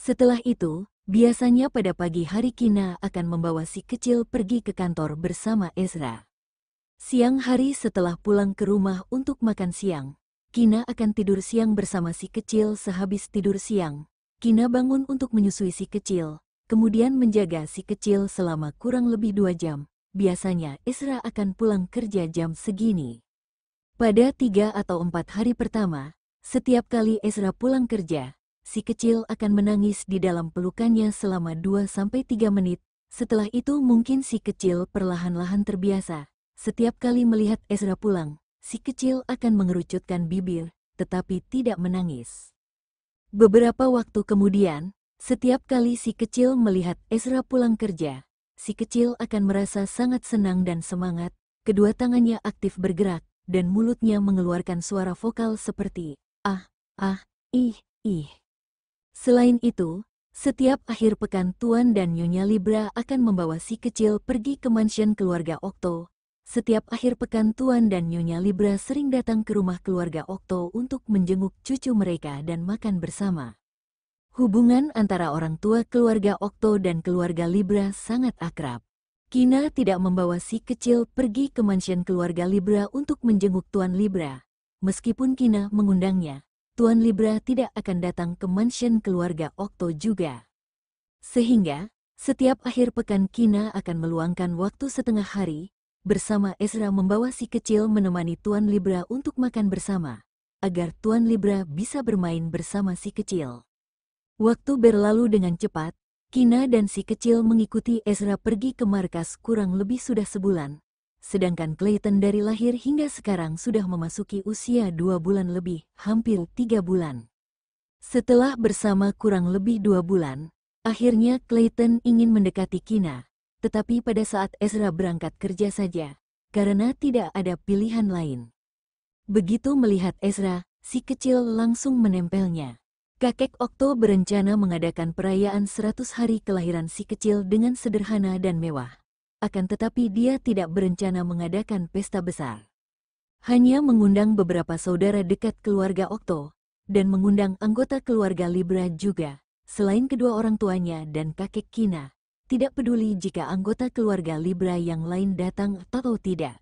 Setelah itu, biasanya pada pagi hari Kina akan membawa si kecil pergi ke kantor bersama Ezra. Siang hari setelah pulang ke rumah untuk makan siang, Kina akan tidur siang bersama si kecil. Sehabis tidur siang, Kina bangun untuk menyusui si kecil, kemudian menjaga si kecil selama kurang lebih 2 jam. Biasanya Ezra akan pulang kerja jam segini. Pada 3 atau 4 hari pertama, setiap kali Ezra pulang kerja, si kecil akan menangis di dalam pelukannya selama 2-3 menit. Setelah itu mungkin si kecil perlahan-lahan terbiasa. Setiap kali melihat Ezra pulang, si kecil akan mengerucutkan bibir, tetapi tidak menangis. Beberapa waktu kemudian, setiap kali si kecil melihat Ezra pulang kerja, si kecil akan merasa sangat senang dan semangat. Kedua tangannya aktif bergerak, dan mulutnya mengeluarkan suara vokal seperti ah, ah, ih, ih. Selain itu, setiap akhir pekan Tuan dan Nyonya Libra akan membawa si kecil pergi ke mansion keluarga Okto. Setiap akhir pekan Tuan dan Nyonya Libra sering datang ke rumah keluarga Okto untuk menjenguk cucu mereka dan makan bersama. Hubungan antara orang tua keluarga Okto dan keluarga Libra sangat akrab. Kina tidak membawa si kecil pergi ke mansion keluarga Libra untuk menjenguk Tuan Libra. Meskipun Kina mengundangnya, Tuan Libra tidak akan datang ke mansion keluarga Okto juga. Sehingga, setiap akhir pekan Kina akan meluangkan waktu setengah hari bersama Ezra membawa si kecil menemani Tuan Libra untuk makan bersama, agar Tuan Libra bisa bermain bersama si kecil. Waktu berlalu dengan cepat, Kina dan si kecil mengikuti Ezra pergi ke markas kurang lebih sudah sebulan. Sedangkan Clayton dari lahir hingga sekarang sudah memasuki usia 2 bulan lebih, hampir 3 bulan. Setelah bersama kurang lebih 2 bulan, akhirnya Clayton ingin mendekati Kina. Tetapi pada saat Ezra berangkat kerja saja, karena tidak ada pilihan lain. Begitu melihat Ezra, si kecil langsung menempelnya. Kakek Okto berencana mengadakan perayaan 100 hari kelahiran si kecil dengan sederhana dan mewah. Akan tetapi dia tidak berencana mengadakan pesta besar. Hanya mengundang beberapa saudara dekat keluarga Okto, dan mengundang anggota keluarga Libra juga, selain kedua orang tuanya dan kakek Kina. Tidak peduli jika anggota keluarga Libra yang lain datang atau tidak.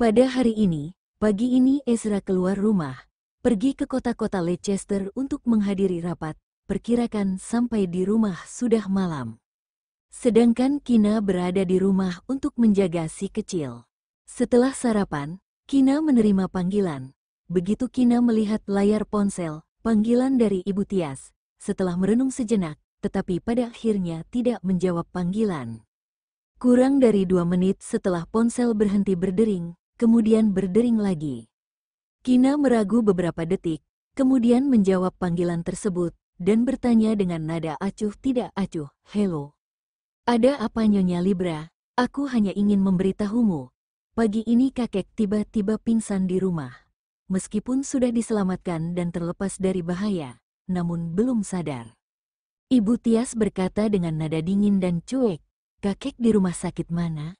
Pada hari ini, pagi ini Ezra keluar rumah, pergi ke kota-kota Leicester untuk menghadiri rapat, perkirakan sampai di rumah sudah malam. Sedangkan Kina berada di rumah untuk menjaga si kecil. Setelah sarapan, Kina menerima panggilan. Begitu Kina melihat layar ponsel, panggilan dari Ibu Tias, setelah merenung sejenak, tetapi pada akhirnya tidak menjawab panggilan. Kurang dari 2 menit setelah ponsel berhenti berdering, kemudian berdering lagi. Kina meragu beberapa detik, kemudian menjawab panggilan tersebut, dan bertanya dengan nada acuh tidak acuh, "Halo. Ada apa Nyonya Libra? Aku hanya ingin memberitahumu. Pagi ini kakek tiba-tiba pingsan di rumah. Meskipun sudah diselamatkan dan terlepas dari bahaya, namun belum sadar." Ibu Tias berkata dengan nada dingin dan cuek, "Kakek di rumah sakit mana?"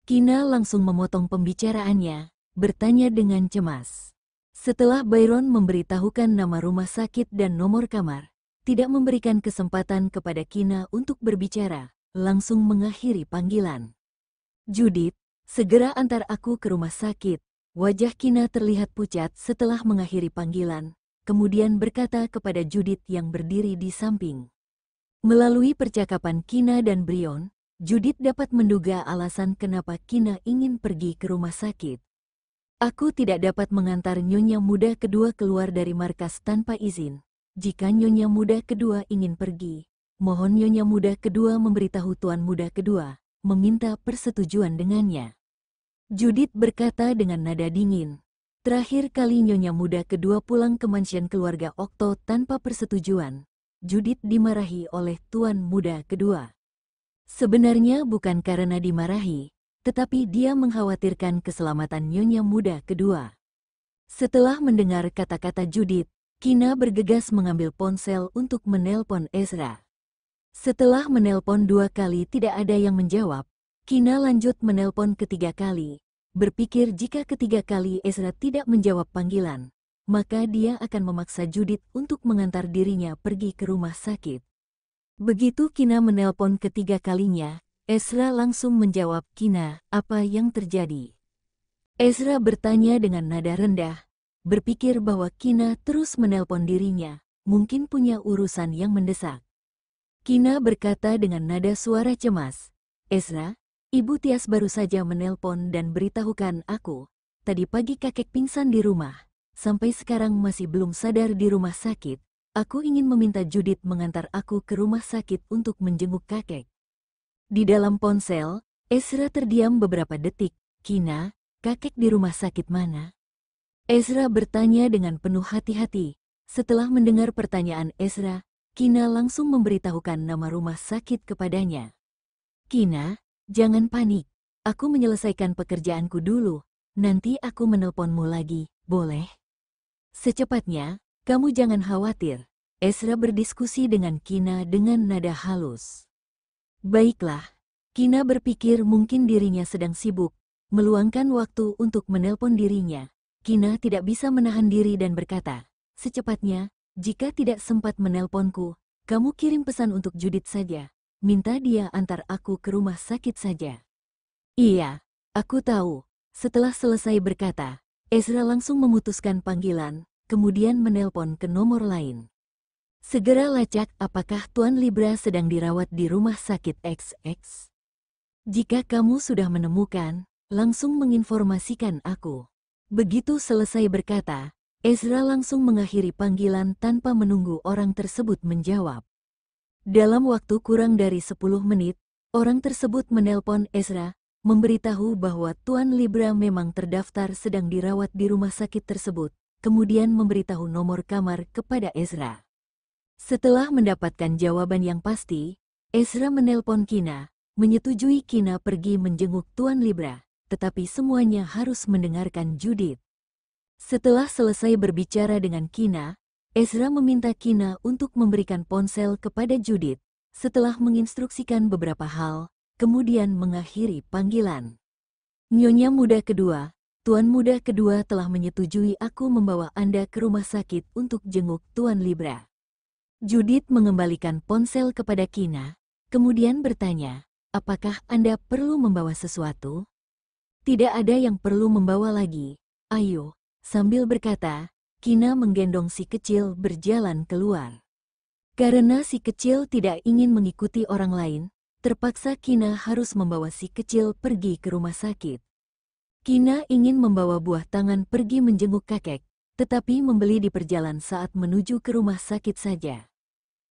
Kina langsung memotong pembicaraannya, bertanya dengan cemas. Setelah Byron memberitahukan nama rumah sakit dan nomor kamar, tidak memberikan kesempatan kepada Kina untuk berbicara, langsung mengakhiri panggilan. "Judith, segera antar aku ke rumah sakit." Wajah Kina terlihat pucat setelah mengakhiri panggilan, kemudian berkata kepada Judith yang berdiri di samping. Melalui percakapan Kina dan Brion, Judith dapat menduga alasan kenapa Kina ingin pergi ke rumah sakit. "Aku tidak dapat mengantar Nyonya muda kedua keluar dari markas tanpa izin. Jika Nyonya muda kedua ingin pergi, mohon Nyonya muda kedua memberitahu Tuan muda kedua, meminta persetujuan dengannya." Judith berkata dengan nada dingin. Terakhir kali Nyonya muda kedua pulang ke mansion keluarga Okto tanpa persetujuan, Judith dimarahi oleh Tuan muda kedua. Sebenarnya bukan karena dimarahi, tetapi dia mengkhawatirkan keselamatan Nyonya muda kedua. Setelah mendengar kata-kata Judith, Kina bergegas mengambil ponsel untuk menelpon Ezra. Setelah menelpon 2 kali tidak ada yang menjawab, Kina lanjut menelpon ketiga kali, berpikir jika ketiga kali Ezra tidak menjawab panggilan, maka dia akan memaksa Judith untuk mengantar dirinya pergi ke rumah sakit. Begitu Kina menelpon ketiga kalinya, Ezra langsung menjawab, "Kina, apa yang terjadi?" Ezra bertanya dengan nada rendah, berpikir bahwa Kina terus menelpon dirinya, mungkin punya urusan yang mendesak. Kina berkata dengan nada suara cemas, "Ezra, Ibu Tias baru saja menelpon dan beritahukan aku, tadi pagi kakek pingsan di rumah, sampai sekarang masih belum sadar di rumah sakit. Aku ingin meminta Judith mengantar aku ke rumah sakit untuk menjenguk kakek." Di dalam ponsel, Ezra terdiam beberapa detik. "Kina, kakek di rumah sakit mana?" Ezra bertanya dengan penuh hati-hati. Setelah mendengar pertanyaan Ezra, Kina langsung memberitahukan nama rumah sakit kepadanya. "Kina, jangan panik. Aku menyelesaikan pekerjaanku dulu. Nanti aku menelponmu lagi, boleh?" "Secepatnya, kamu jangan khawatir." Ezra berdiskusi dengan Kina dengan nada halus. "Baiklah." Kina berpikir mungkin dirinya sedang sibuk, meluangkan waktu untuk menelpon dirinya. Kina tidak bisa menahan diri dan berkata, "Secepatnya, jika tidak sempat menelponku, kamu kirim pesan untuk Judith saja. Minta dia antar aku ke rumah sakit saja." "Iya, aku tahu." Setelah selesai berkata, Ezra langsung memutuskan panggilan, kemudian menelpon ke nomor lain. "Segera lacak apakah Tuan Libra sedang dirawat di rumah sakit XX. Jika kamu sudah menemukan, langsung menginformasikan aku." Begitu selesai berkata, Ezra langsung mengakhiri panggilan tanpa menunggu orang tersebut menjawab. Dalam waktu kurang dari 10 menit, orang tersebut menelpon Ezra, memberitahu bahwa Tuan Libra memang terdaftar sedang dirawat di rumah sakit tersebut, kemudian memberitahu nomor kamar kepada Ezra. Setelah mendapatkan jawaban yang pasti, Ezra menelpon Kina, menyetujui Kina pergi menjenguk Tuan Libra, tetapi semuanya harus mendengarkan Judith. Setelah selesai berbicara dengan Kina, Ezra meminta Kina untuk memberikan ponsel kepada Judith, setelah menginstruksikan beberapa hal, kemudian mengakhiri panggilan. "Nyonya muda kedua, Tuan muda kedua telah menyetujui aku membawa Anda ke rumah sakit untuk jenguk Tuan Libra." Judith mengembalikan ponsel kepada Kina, kemudian bertanya, "Apakah Anda perlu membawa sesuatu?" "Tidak ada yang perlu membawa lagi. Ayo." Sambil berkata, Kina menggendong si kecil berjalan keluar. Karena si kecil tidak ingin mengikuti orang lain, terpaksa Kina harus membawa si kecil pergi ke rumah sakit. Kina ingin membawa buah tangan pergi menjenguk kakek, tetapi membeli di perjalanan saat menuju ke rumah sakit saja.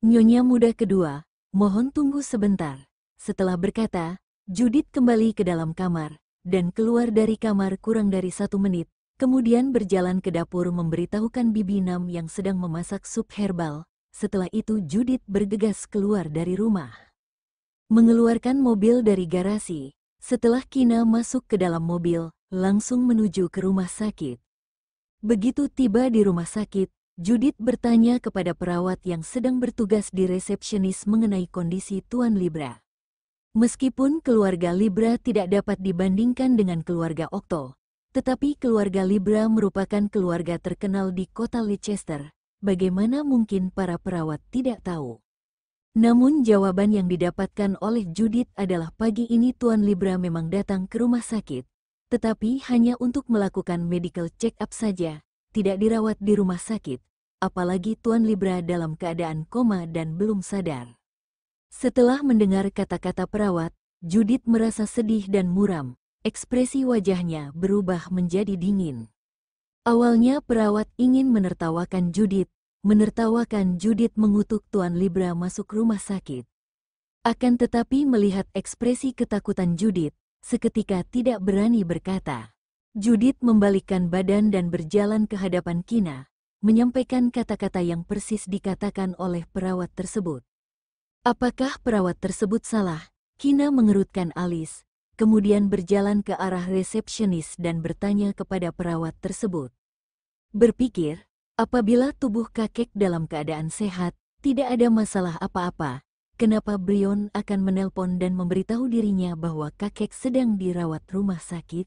"Nyonya muda kedua, mohon tunggu sebentar." Setelah berkata, Judith kembali ke dalam kamar, dan keluar dari kamar kurang dari 1 menit, kemudian berjalan ke dapur memberitahukan Bibi Nam yang sedang memasak sup herbal. Setelah itu Judith bergegas keluar dari rumah. Mengeluarkan mobil dari garasi, setelah Kina masuk ke dalam mobil, langsung menuju ke rumah sakit. Begitu tiba di rumah sakit, Judith bertanya kepada perawat yang sedang bertugas di resepsionis mengenai kondisi Tuan Libra. Meskipun keluarga Libra tidak dapat dibandingkan dengan keluarga Okto, tetapi keluarga Libra merupakan keluarga terkenal di kota Leicester. Bagaimana mungkin para perawat tidak tahu? Namun jawaban yang didapatkan oleh Judith adalah pagi ini Tuan Libra memang datang ke rumah sakit, tetapi hanya untuk melakukan medical check-up saja, tidak dirawat di rumah sakit, apalagi Tuan Libra dalam keadaan koma dan belum sadar. Setelah mendengar kata-kata perawat, Judith merasa sedih dan muram, ekspresi wajahnya berubah menjadi dingin. Awalnya perawat ingin menertawakan Judith mengutuk Tuan Libra masuk rumah sakit. Akan tetapi melihat ekspresi ketakutan Judith, seketika tidak berani berkata. Judith membalikkan badan dan berjalan ke hadapan Kina, menyampaikan kata-kata yang persis dikatakan oleh perawat tersebut. Apakah perawat tersebut salah? Kina mengerutkan alis, kemudian berjalan ke arah resepsionis dan bertanya kepada perawat tersebut. Berpikir, apabila tubuh kakek dalam keadaan sehat, tidak ada masalah apa-apa, kenapa Brion akan menelpon dan memberitahu dirinya bahwa kakek sedang dirawat rumah sakit?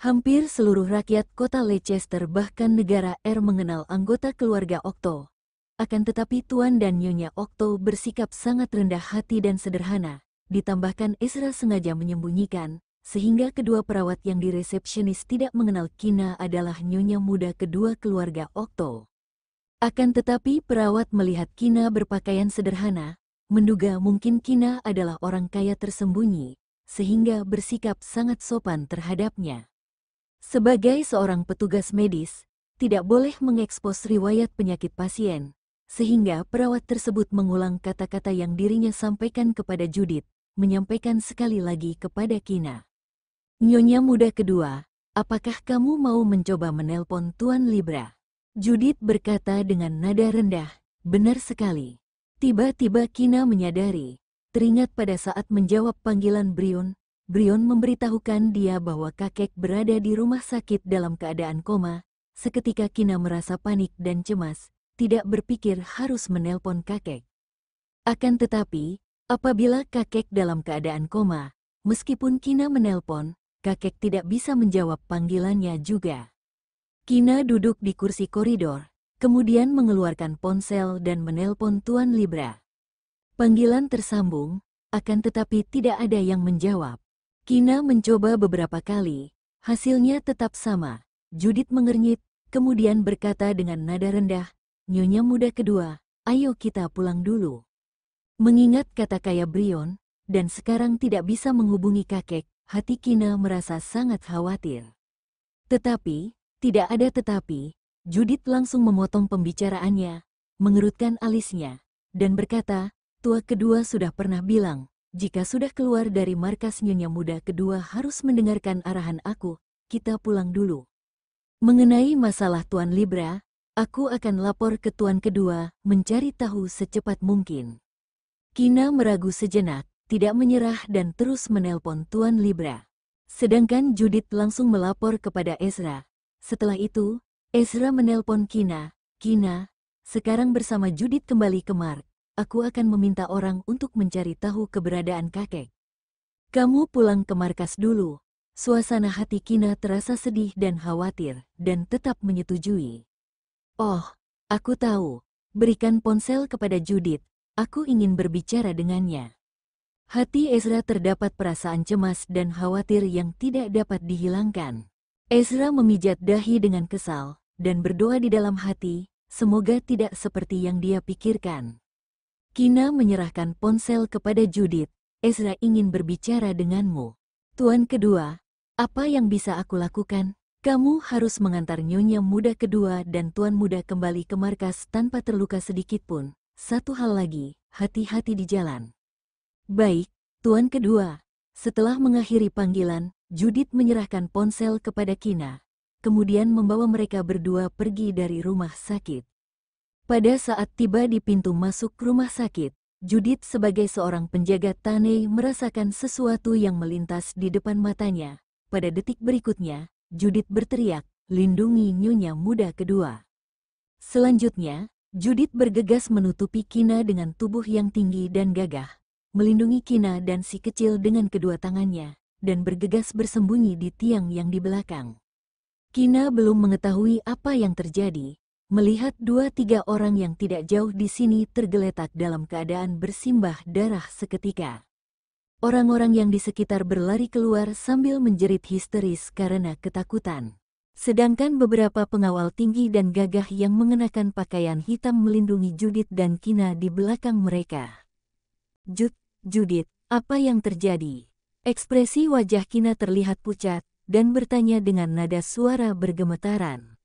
Hampir seluruh rakyat kota Leicester bahkan negara R mengenal anggota keluarga Okto. Akan tetapi Tuan dan Nyonya Okto bersikap sangat rendah hati dan sederhana. Ditambahkan Ezra sengaja menyembunyikan, sehingga kedua perawat yang di resepsionis tidak mengenal Kina adalah nyonya muda kedua keluarga Okto. Akan tetapi perawat melihat Kina berpakaian sederhana, menduga mungkin Kina adalah orang kaya tersembunyi, sehingga bersikap sangat sopan terhadapnya. Sebagai seorang petugas medis, tidak boleh mengekspos riwayat penyakit pasien, sehingga perawat tersebut mengulang kata-kata yang dirinya sampaikan kepada Judith, menyampaikan sekali lagi kepada Kina. Nyonya muda kedua, apakah kamu mau mencoba menelpon Tuan Libra? Judith berkata dengan nada rendah, benar sekali. Tiba-tiba Kina menyadari, teringat pada saat menjawab panggilan Brion, Brion memberitahukan dia bahwa kakek berada di rumah sakit dalam keadaan koma. Seketika Kina merasa panik dan cemas, tidak berpikir harus menelpon kakek. Akan tetapi, apabila kakek dalam keadaan koma, meskipun Kina menelpon, kakek tidak bisa menjawab panggilannya juga. Kina duduk di kursi koridor, kemudian mengeluarkan ponsel dan menelpon Tuan Libra. Panggilan tersambung, akan tetapi tidak ada yang menjawab. Kina mencoba beberapa kali, hasilnya tetap sama. Judith mengernyit, kemudian berkata dengan nada rendah, Nyonya muda kedua, ayo kita pulang dulu. Mengingat kata kaya Brion, dan sekarang tidak bisa menghubungi kakek, hati Kina merasa sangat khawatir. Tetapi, tidak ada tetapi, Judith langsung memotong pembicaraannya, mengerutkan alisnya, dan berkata, tua kedua sudah pernah bilang, jika sudah keluar dari markas nyonya muda kedua harus mendengarkan arahan aku, kita pulang dulu. Mengenai masalah Tuan Libra, aku akan lapor ke Tuan kedua, mencari tahu secepat mungkin. Kina meragu sejenak, tidak menyerah dan terus menelpon Tuan Libra. Sedangkan Judith langsung melapor kepada Ezra. Setelah itu, Ezra menelpon Kina, Kina, sekarang bersama Judith kembali ke Mark. Aku akan meminta orang untuk mencari tahu keberadaan kakek. Kamu pulang ke markas dulu. Suasana hati Kina terasa sedih dan khawatir, dan tetap menyetujui. Oh, aku tahu. Berikan ponsel kepada Judith. Aku ingin berbicara dengannya. Hati Ezra terdapat perasaan cemas dan khawatir yang tidak dapat dihilangkan. Ezra memijat dahi dengan kesal, dan berdoa di dalam hati, semoga tidak seperti yang dia pikirkan. Kina menyerahkan ponsel kepada Judith. Ezra ingin berbicara denganmu. Tuan kedua, apa yang bisa aku lakukan? Kamu harus mengantar nyonya muda kedua dan tuan muda kembali ke markas tanpa terluka sedikitpun. Satu hal lagi, hati-hati di jalan. Baik, tuan kedua. Setelah mengakhiri panggilan, Judith menyerahkan ponsel kepada Kina, kemudian membawa mereka berdua pergi dari rumah sakit. Pada saat tiba di pintu masuk rumah sakit, Judith sebagai seorang penjaga Tanei merasakan sesuatu yang melintas di depan matanya. Pada detik berikutnya, Judith berteriak, lindungi nyonya muda kedua. Selanjutnya, Judith bergegas menutupi Kina dengan tubuh yang tinggi dan gagah, melindungi Kina dan si kecil dengan kedua tangannya, dan bergegas bersembunyi di tiang yang di belakang. Kina belum mengetahui apa yang terjadi, melihat 2-3 orang yang tidak jauh di sini tergeletak dalam keadaan bersimbah darah seketika. Orang-orang yang di sekitar berlari keluar sambil menjerit histeris karena ketakutan. Sedangkan beberapa pengawal tinggi dan gagah yang mengenakan pakaian hitam melindungi Judith dan Kina di belakang mereka. Judith, apa yang terjadi? Ekspresi wajah Kina terlihat pucat, dan bertanya dengan nada suara bergemetaran.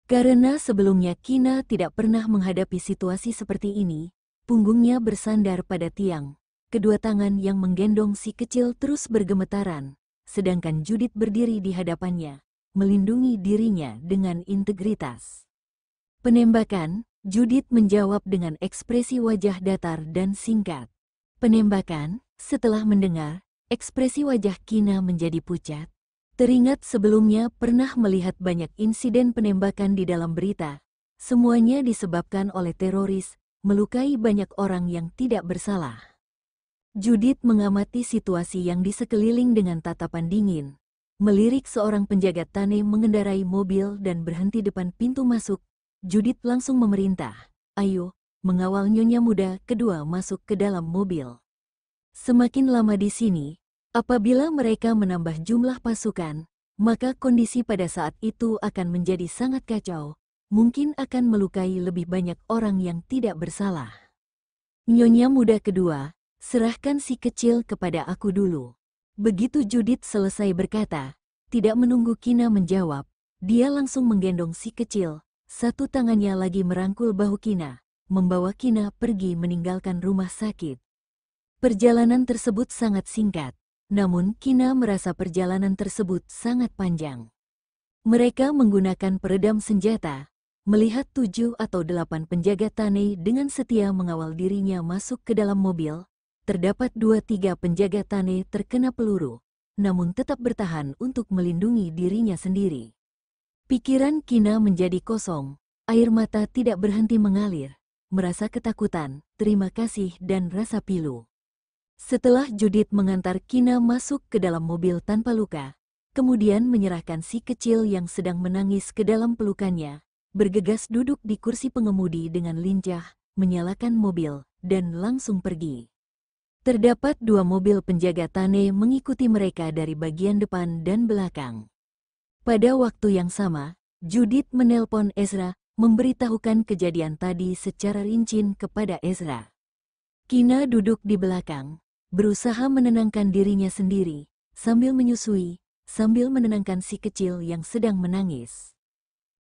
Karena sebelumnya Kina tidak pernah menghadapi situasi seperti ini, punggungnya bersandar pada tiang. Kedua tangan yang menggendong si kecil terus bergemetaran, sedangkan Judith berdiri di hadapannya, melindungi dirinya dengan integritas. Penembakan, Judith menjawab dengan ekspresi wajah datar dan singkat. Penembakan, setelah mendengar, ekspresi wajah Kina menjadi pucat. Teringat sebelumnya pernah melihat banyak insiden penembakan di dalam berita. Semuanya disebabkan oleh teroris, melukai banyak orang yang tidak bersalah. Judith mengamati situasi yang di sekeliling dengan tatapan dingin. Melirik seorang penjaga Tanei mengendarai mobil dan berhenti depan pintu masuk, Judith langsung memerintah, Ayo, mengawal nyonya muda kedua masuk ke dalam mobil. Semakin lama di sini, apabila mereka menambah jumlah pasukan, maka kondisi pada saat itu akan menjadi sangat kacau, mungkin akan melukai lebih banyak orang yang tidak bersalah. Nyonya muda kedua, serahkan si kecil kepada aku dulu. Begitu Judith selesai berkata, tidak menunggu Kina menjawab, dia langsung menggendong si kecil, satu tangannya lagi merangkul bahu Kina, membawa Kina pergi meninggalkan rumah sakit. Perjalanan tersebut sangat singkat, namun Kina merasa perjalanan tersebut sangat panjang. Mereka menggunakan peredam senjata, melihat 7 atau 8 penjaga Tane dengan setia mengawal dirinya masuk ke dalam mobil. Terdapat 2-3 penjaga Tane terkena peluru, namun tetap bertahan untuk melindungi dirinya sendiri. Pikiran Kina menjadi kosong, air mata tidak berhenti mengalir, merasa ketakutan, terima kasih dan rasa pilu. Setelah Judith mengantar Kina masuk ke dalam mobil tanpa luka, kemudian menyerahkan si kecil yang sedang menangis ke dalam pelukannya, bergegas duduk di kursi pengemudi dengan lincah, menyalakan mobil, dan langsung pergi. Terdapat 2 mobil penjaga Tane mengikuti mereka dari bagian depan dan belakang. Pada waktu yang sama, Judith menelpon Ezra, memberitahukan kejadian tadi secara rinci kepada Ezra. Kina duduk di belakang, berusaha menenangkan dirinya sendiri, sambil menyusui, sambil menenangkan si kecil yang sedang menangis.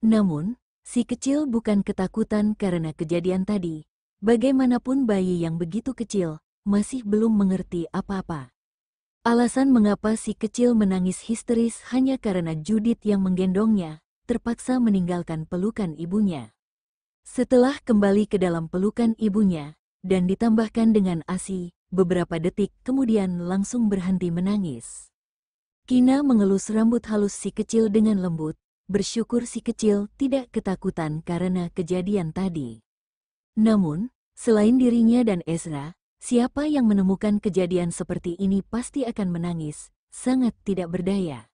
Namun, si kecil bukan ketakutan karena kejadian tadi. Bagaimanapun bayi yang begitu kecil, masih belum mengerti apa-apa. Alasan mengapa si kecil menangis histeris hanya karena Judith yang menggendongnya, terpaksa meninggalkan pelukan ibunya. Setelah kembali ke dalam pelukan ibunya, dan ditambahkan dengan ASI, beberapa detik kemudian langsung berhenti menangis. Kina mengelus rambut halus si kecil dengan lembut, bersyukur si kecil tidak ketakutan karena kejadian tadi. Namun, selain dirinya dan Ezra, siapa yang menemukan kejadian seperti ini pasti akan menangis, sangat tidak berdaya.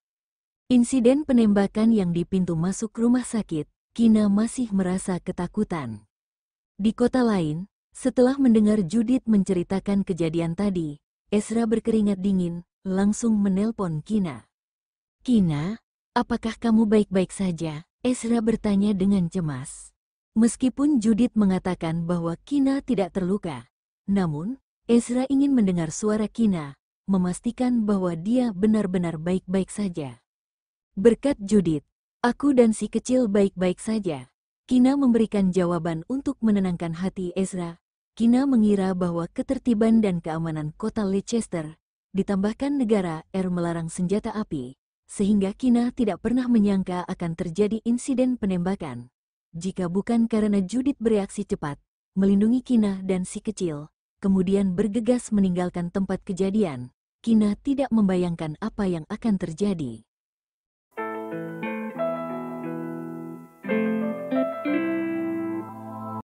Insiden penembakan yang di pintu masuk rumah sakit, Kina masih merasa ketakutan. Di kota lain, setelah mendengar Judith menceritakan kejadian tadi, Ezra berkeringat dingin, langsung menelpon Kina. Kina, apakah kamu baik-baik saja? Ezra bertanya dengan cemas. Meskipun Judith mengatakan bahwa Kina tidak terluka, namun, Ezra ingin mendengar suara Kina, memastikan bahwa dia benar-benar baik-baik saja. Berkat Judith, aku dan si kecil baik-baik saja. Kina memberikan jawaban untuk menenangkan hati Ezra. Kina mengira bahwa ketertiban dan keamanan kota Leicester, ditambahkan negara melarang senjata api, sehingga Kina tidak pernah menyangka akan terjadi insiden penembakan. Jika bukan karena Judith bereaksi cepat, melindungi Kina dan si kecil, kemudian bergegas meninggalkan tempat kejadian, Kina tidak membayangkan apa yang akan terjadi.